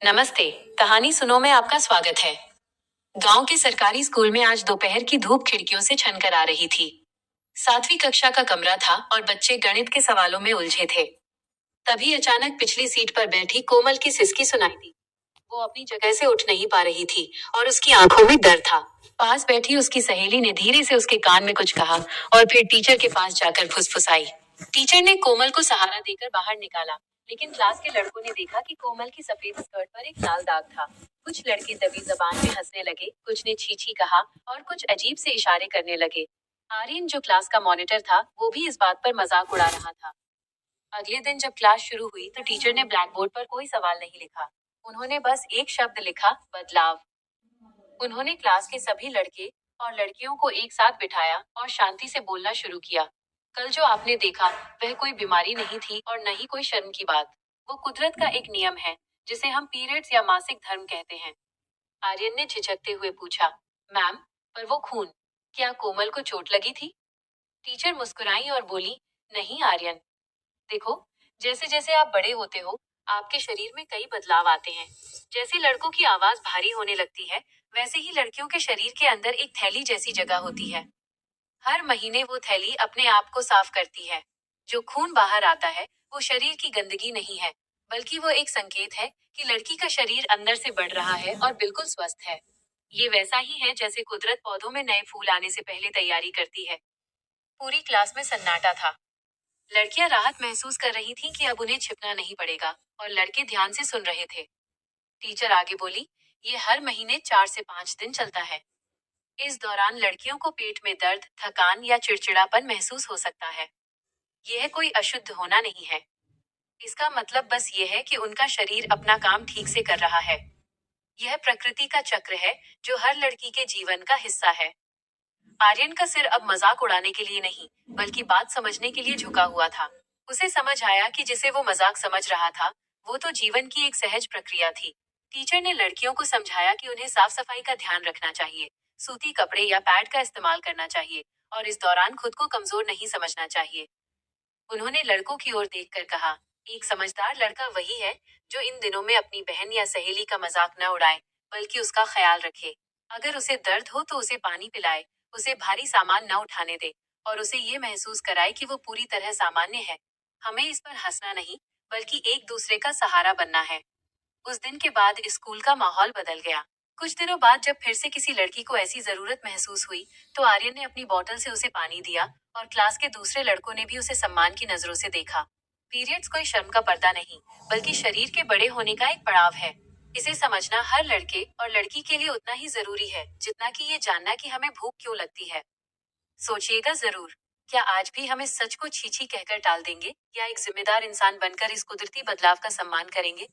नमस्ते। कहानी सुनो में आपका स्वागत है। गांव के सरकारी स्कूल में आज दोपहर की धूप खिड़कियों से छनकर आ रही थी। 7वीं कक्षा का कमरा था और बच्चे गणित के सवालों में उलझे थे। तभी अचानक पिछली सीट पर बैठी कोमल की सिसकी सुनाई दी। वो अपनी जगह से उठ नहीं पा रही थी और उसकी आंखों में डर था। पास बैठी उसकी सहेली ने धीरे से उसके कान में कुछ कहा और फिर टीचर के पास जाकर फुसफुसाई। टीचर ने कोमल को सहारा देकर बाहर निकाला, लेकिन क्लास के लड़कों ने देखा कि कोमल की सफेद स्कर्ट पर एक लाल दाग था। कुछ लड़के दबी जबान में हंसने लगे, कुछ ने छी छी कहा और कुछ अजीब से इशारे करने लगे। आर्यन, जो क्लास का मॉनिटर था, वो भी इस बात पर मजाक उड़ा रहा था। अगले दिन जब क्लास शुरू हुई तो टीचर ने ब्लैक बोर्ड पर कोई सवाल नहीं लिखा। उन्होंने बस एक शब्द लिखा, बदलाव। उन्होंने क्लास के सभी लड़के और लड़कियों को एक साथ बिठाया और शांति से बोलना शुरू किया। कल जो आपने देखा वह कोई बीमारी नहीं थी और न ही कोई शर्म की बात। वो कुदरत का एक नियम है, जिसे हम पीरियड्स या मासिक धर्म कहते हैं। आर्यन ने झिझकते हुए पूछा, मैम, पर वो खून, क्या कोमल को चोट लगी थी? टीचर मुस्कुराई और बोली, नहीं आर्यन, देखो, जैसे जैसे आप बड़े होते हो, आपके शरीर में कई बदलाव आते हैं। जैसे लड़कों की आवाज भारी होने लगती है, वैसे ही लड़कियों के शरीर के अंदर एक थैली जैसी जगह होती है। हर महीने वो थैली अपने आप को साफ करती है। जो खून बाहर आता है, वो शरीर की गंदगी नहीं है, बल्कि वो एक संकेत है कि लड़की का शरीर अंदर से बढ़ रहा है और बिल्कुल स्वस्थ है। ये वैसा ही है जैसे कुदरत पौधों में नए फूल आने से पहले तैयारी करती है। पूरी क्लास में सन्नाटा था। लड़कियां राहत महसूस कर रही थीं कि अब उन्हें छिपना नहीं पड़ेगा, और लड़के ध्यान से सुन रहे थे। टीचर आगे बोली, ये हर महीने 4 से 5 दिन चलता है। इस दौरान लड़कियों को पेट में दर्द, थकान या चिड़चिड़ापन महसूस हो सकता है। यह कोई अशुद्ध होना नहीं है। इसका मतलब बस ये है कि उनका शरीर अपना काम ठीक से कर रहा है। यह प्रकृति का चक्र है, जो हर लड़की के जीवन का हिस्सा है। आर्यन का सिर अब मजाक उड़ाने के लिए नहीं, बल्कि बात समझने के लिए झुका हुआ था। उसे समझ आया कि जिसे वो मजाक समझ रहा था, वो तो जीवन की एक सहज प्रक्रिया थी। टीचर ने लड़कियों को समझाया कि उन्हें साफ सफाई का ध्यान रखना चाहिए, सूती कपड़े या पैड का इस्तेमाल करना चाहिए, और इस दौरान खुद को कमजोर नहीं समझना चाहिए। उन्होंने लड़कों की ओर देखकर कहा, एक समझदार लड़का वही है जो इन दिनों में अपनी बहन या सहेली का मजाक न उड़ाए, बल्कि उसका ख्याल रखे। अगर उसे दर्द हो तो उसे पानी पिलाए, उसे भारी सामान न उठाने दे, और उसे ये महसूस कराए कि वो पूरी तरह सामान्य है। हमें इस पर हंसना नहीं, बल्कि एक दूसरे का सहारा बनना है। उस दिन के बाद स्कूल का माहौल बदल गया। कुछ दिनों बाद जब फिर से किसी लड़की को ऐसी जरूरत महसूस हुई, तो आर्यन ने अपनी बोतल से उसे पानी दिया, और क्लास के दूसरे लड़कों ने भी उसे सम्मान की नजरों से देखा। पीरियड्स कोई शर्म का पर्दा नहीं, बल्कि शरीर के बड़े होने का एक पड़ाव है। इसे समझना हर लड़के और लड़की के लिए उतना ही जरूरी है, जितना कि ये जानना कि हमें भूख क्यों लगती है। सोचिएगा जरूर, क्या आज भी हम इस सच को छी छी कहकर टाल देंगे, या एक जिम्मेदार इंसान बनकर इस कुदरती बदलाव का सम्मान करेंगे?